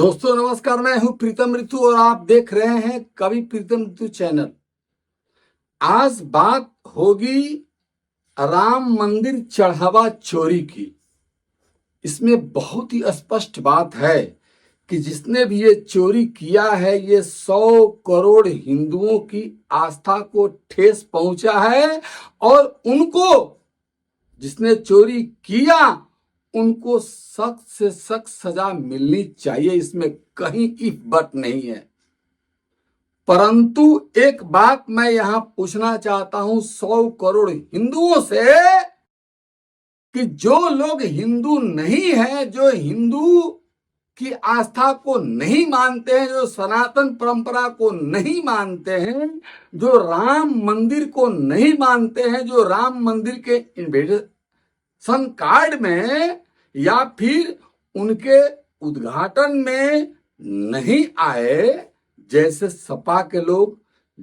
दोस्तों नमस्कार, मैं हूं प्रीतम ऋतु और आप देख रहे हैं कवि प्रीतम ऋतु चैनल। आज बात होगी राम मंदिर चढ़ावा चोरी की। इसमें बहुत ही स्पष्ट बात है कि जिसने भी ये चोरी किया है, ये 100 करोड़ हिंदुओं की आस्था को ठेस पहुंचा है और उनको, जिसने चोरी किया, उनको सख्त से सख्त सजा मिलनी चाहिए। इसमें कहीं इफ बट नहीं है। परंतु एक बात मैं यहां पूछना चाहता हूं 100 करोड़ हिंदुओं से कि जो लोग हिंदू नहीं है, जो हिंदू की आस्था को नहीं मानते हैं, जो सनातन परंपरा को नहीं मानते हैं, जो राम मंदिर को नहीं मानते हैं, जो राम मंदिर के इन्विटेशन कार्ड में या फिर उनके उद्घाटन में नहीं आए, जैसे सपा के लोग,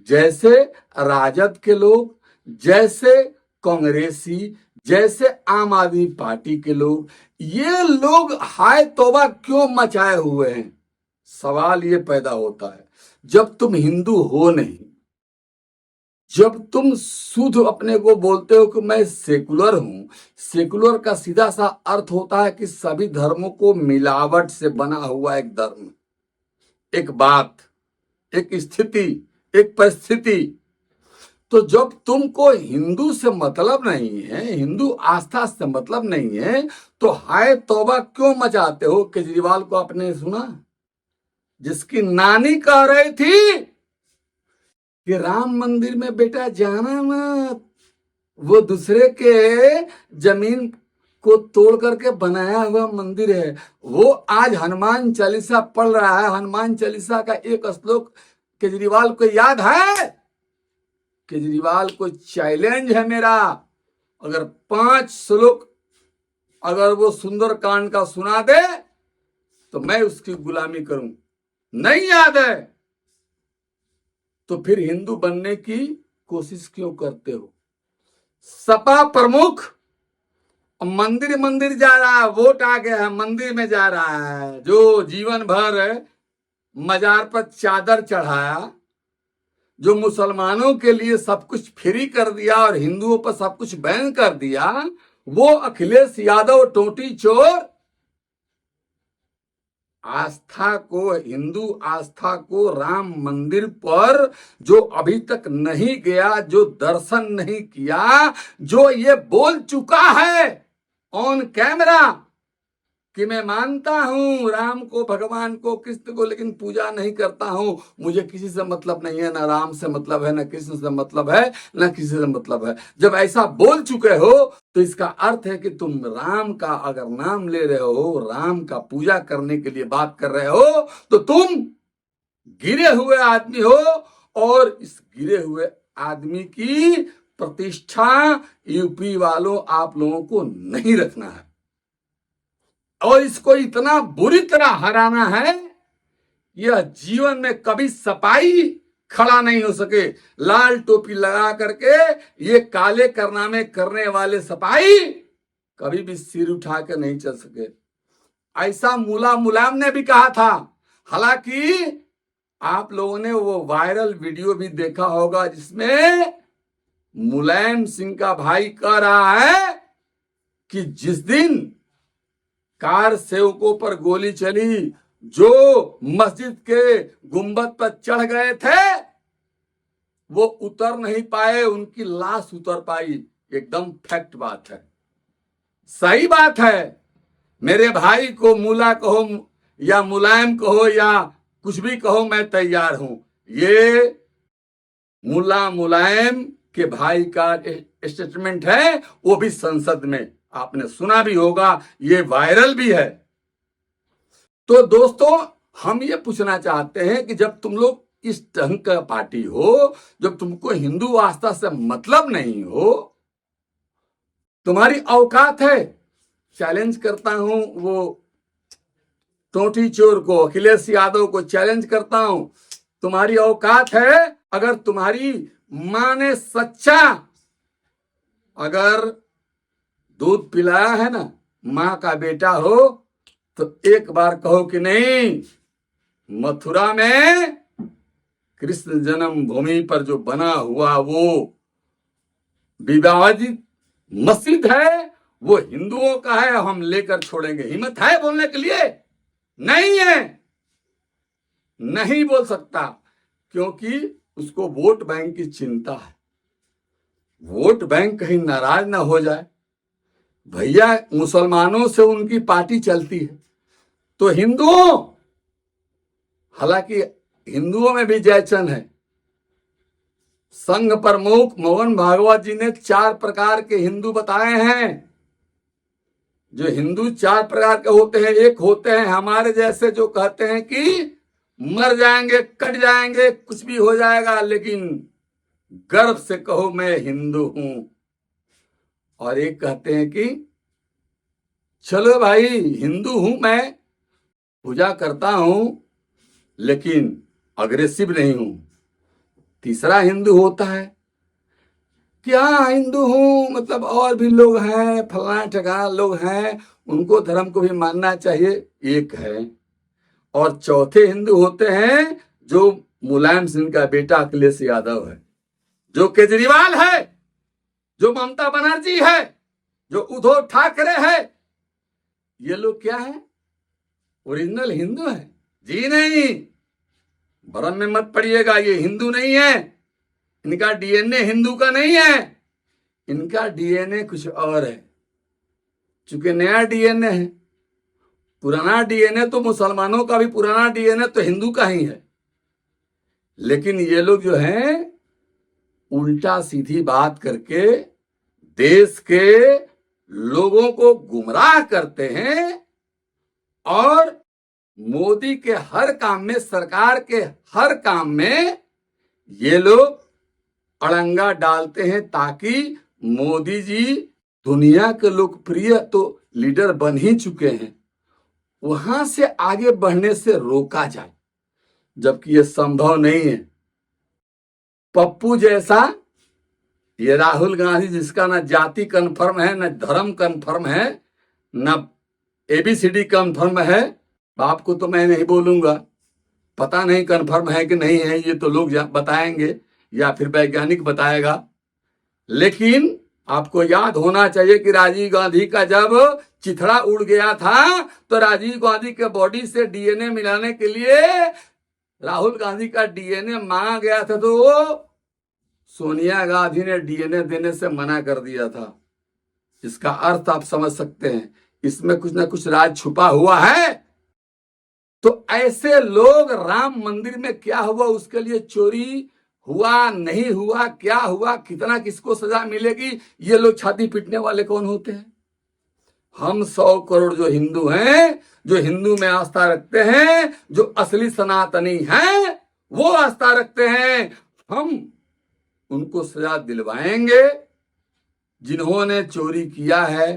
जैसे राजद के लोग, जैसे कांग्रेसी, जैसे आम आदमी पार्टी के लोग, ये लोग हाय तौबा क्यों मचाए हुए हैं? सवाल ये पैदा होता है, जब तुम हिंदू हो नहीं, जब तुम शुद्ध अपने को बोलते हो कि मैं सेकुलर हूं। सेकुलर का सीधा सा अर्थ होता है कि सभी धर्मों को मिलावट से बना हुआ एक धर्म, एक बात, एक स्थिति, एक परिस्थिति। तो जब तुमको हिंदू से मतलब नहीं है, हिंदू आस्था से मतलब नहीं है, तो हाय तौबा क्यों मचाते हो? केजरीवाल को आपने सुना, जिसकी नानी कह रही थी कि राम मंदिर में बेटा जाना मत, वो दूसरे के जमीन को तोड़ करके बनाया हुआ मंदिर है। वो आज हनुमान चालीसा पढ़ रहा है। हनुमान चालीसा का एक श्लोक केजरीवाल को याद है। केजरीवाल को चैलेंज है मेरा, अगर 5 श्लोक अगर वो सुंदर कांड का सुना दे तो मैं उसकी गुलामी करूं। नहीं याद है तो फिर हिंदू बनने की कोशिश क्यों करते हो? सपा प्रमुख मंदिर मंदिर जा रहा है, वोट आ गया है, मंदिर में जा रहा है। जो जीवन भर मजार पर चादर चढ़ाया, जो मुसलमानों के लिए सब कुछ फ्री कर दिया और हिंदुओं पर सब कुछ बैन कर दिया, वो अखिलेश यादव टोटी चोर आस्था को, हिंदू आस्था को राम मंदिर पर जो अभी तक नहीं गया, जो दर्शन नहीं किया, जो ये बोल चुका है ऑन कैमरा कि मैं मानता हूं राम को, भगवान को, कृष्ण को, लेकिन पूजा नहीं करता हूं, मुझे किसी से मतलब नहीं है, ना राम से मतलब है, ना कृष्ण से मतलब है, ना किसी से मतलब है। जब ऐसा बोल चुके हो तो इसका अर्थ है कि तुम राम का अगर नाम ले रहे हो, राम का पूजा करने के लिए बात कर रहे हो, तो तुम गिरे हुए आदमी हो और इस गिरे हुए आदमी की प्रतिष्ठा यूपी वालों, आप लोगों को नहीं रखना है और इसको इतना बुरी तरह हराना है, यह जीवन में कभी सपाई खड़ा नहीं हो सके। लाल टोपी लगा करके ये काले कारनामे करने वाले सपाई कभी भी सिर उठा के नहीं चल सके। ऐसा मुला मुलायम ने भी कहा था। हालांकि आप लोगों ने वो वायरल वीडियो भी देखा होगा जिसमें मुलायम सिंह का भाई कह रहा है कि जिस दिन कार सेवकों पर गोली चली, जो मस्जिद के गुंबद पर चढ़ गए थे, वो उतर नहीं पाए, उनकी लाश उतर पाई। एकदम फैक्ट बात है, सही बात है। मेरे भाई को मुला कहो या मुलायम कहो या कुछ भी कहो, मैं तैयार हूं। ये मुला मुलायम के भाई का स्टेटमेंट है, वो भी संसद में, आपने सुना भी होगा, ये वायरल भी है। तो दोस्तों, हम ये पूछना चाहते हैं कि जब तुम लोग इस ढंग का पार्टी हो, जब तुमको हिंदू आस्था से मतलब नहीं हो, तुम्हारी औकात है, चैलेंज करता हूं वो टोटी चोर को, अखिलेश यादव को चैलेंज करता हूं, तुम्हारी औकात है, अगर तुम्हारी मां ने सच्चा अगर दूध पिलाया है ना, मां का बेटा हो, तो एक बार कहो कि नहीं, मथुरा में कृष्ण जन्मभूमि पर जो बना हुआ वो विवादित मस्जिद है, वो हिंदुओं का है, हम लेकर छोड़ेंगे। हिम्मत है बोलने के लिए? नहीं है, नहीं बोल सकता, क्योंकि उसको वोट बैंक की चिंता है। वोट बैंक कहीं नाराज ना हो जाए। भैया, मुसलमानों से उनकी पार्टी चलती है, तो हिंदुओं, हालांकि हिंदुओं में भी जयचंद है। संघ प्रमुख मोहन भागवत जी ने 4 प्रकार के हिंदू बताए हैं। जो हिंदू 4 प्रकार के होते हैं, एक होते हैं हमारे जैसे जो कहते हैं कि मर जाएंगे, कट जाएंगे, कुछ भी हो जाएगा, लेकिन गर्व से कहो मैं हिंदू हूं। और एक कहते हैं कि चलो भाई हिंदू हूं, मैं पूजा करता हूं, लेकिन अग्रेसिव नहीं हूं। तीसरा हिंदू होता है कि हाँ हिंदू हूं, मतलब और भी लोग हैं, फलाना ठिकाना लोग हैं, उनको धर्म को भी मानना चाहिए, एक है। और चौथे हिंदू होते हैं जो मुलायम सिंह का बेटा अखिलेश यादव है, जो केजरीवाल है, जो ममता बनर्जी है, जो उद्धव ठाकरे है। ये लोग क्या है? ओरिजिनल हिंदू है? जी नहीं, भ्रम में मत पड़िएगा, ये हिंदू नहीं है। इनका डीएनए हिंदू का नहीं है, इनका डीएनए कुछ और है। चूंकि नया डीएनए है, पुराना डीएनए तो मुसलमानों का भी पुराना डीएनए तो हिंदू का ही है। लेकिन ये लोग जो हैं उल्टा सीधी बात करके देश के लोगों को गुमराह करते हैं और मोदी के हर काम में, सरकार के हर काम में ये लोग अड़ंगा डालते हैं, ताकि मोदी जी दुनिया के लोकप्रिय तो लीडर बन ही चुके हैं, वहां से आगे बढ़ने से रोका जाए, जबकि ये संभव नहीं है। पप्पू जैसा ये राहुल गांधी, जिसका ना जाति कन्फर्म है, न धर्म कन्फर्म है, न एबीसीडी कन्फर्म है, बाप को तो मैं नहीं बोलूंगा, पता नहीं कन्फर्म है कि नहीं है, ये तो लोग बताएंगे या फिर वैज्ञानिक बताएगा। लेकिन आपको याद होना चाहिए कि राजीव गांधी का जब चिथड़ा उड़ गया था, तो राजीव गांधी के बॉडी से डीएनए मिलाने के लिए राहुल गांधी का डीएनए मांगा गया था, तो वो सोनिया गांधी ने डीएनए देने से मना कर दिया था। इसका अर्थ आप समझ सकते हैं, इसमें कुछ ना कुछ राज छुपा हुआ है। तो ऐसे लोग, राम मंदिर में क्या हुआ उसके लिए चोरी हुआ नहीं हुआ, क्या हुआ, कितना किसको सजा मिलेगी, ये लोग छाती पीटने वाले कौन होते हैं? हम 100 करोड़ जो हिंदू हैं, जो हिंदू में आस्था रखते हैं, जो असली सनातनी हैं, वो आस्था रखते हैं, हम उनको सजा दिलवाएंगे। जिन्होंने चोरी किया है,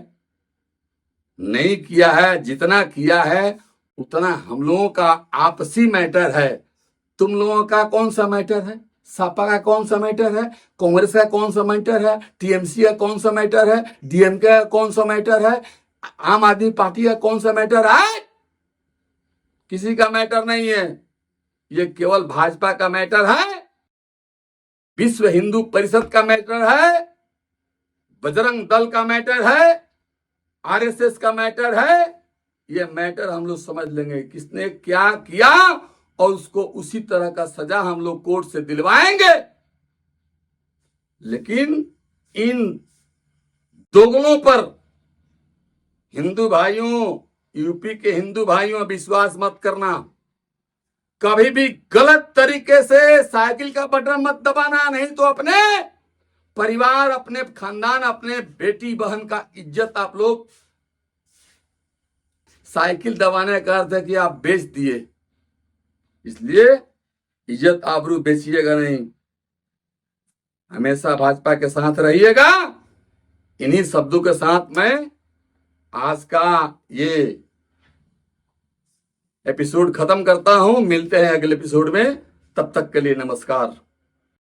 नहीं किया है, जितना किया है उतना हम लोगों का आपसी मैटर है। तुम लोगों का कौन सा मैटर है? सपा का कौन सा मैटर है? कांग्रेस का कौन सा मैटर है? टीएमसी का कौन सा मैटर है? डीएमके का कौन सा मैटर है? आम आदमी पार्टी का कौन सा मैटर है? किसी का मैटर नहीं है। ये केवल भाजपा का मैटर है, विश्व हिंदू परिषद का मैटर है, बजरंग दल का मैटर है, आरएसएस का मैटर है। ये मैटर हम लोग समझ लेंगे किसने क्या किया, और उसको उसी तरह का सजा हम लोग कोर्ट से दिलवाएंगे। लेकिन इन दोगलों पर हिंदू भाइयों, यूपी के हिंदू भाइयों, विश्वास मत करना। कभी भी गलत तरीके से साइकिल का बटन मत दबाना, नहीं तो अपने परिवार, अपने खानदान, अपने बेटी बहन का इज्जत आप लोग, साइकिल दबाने का अर्थ है कि आप बेच दिए, इसलिए इज्जत आबरू बेचिएगा नहीं। हमेशा भाजपा के साथ रहिएगा। इन्हीं शब्दों के साथ मैं आज का ये एपिसोड खत्म करता हूं। मिलते हैं अगले एपिसोड में, तब तक के लिए नमस्कार।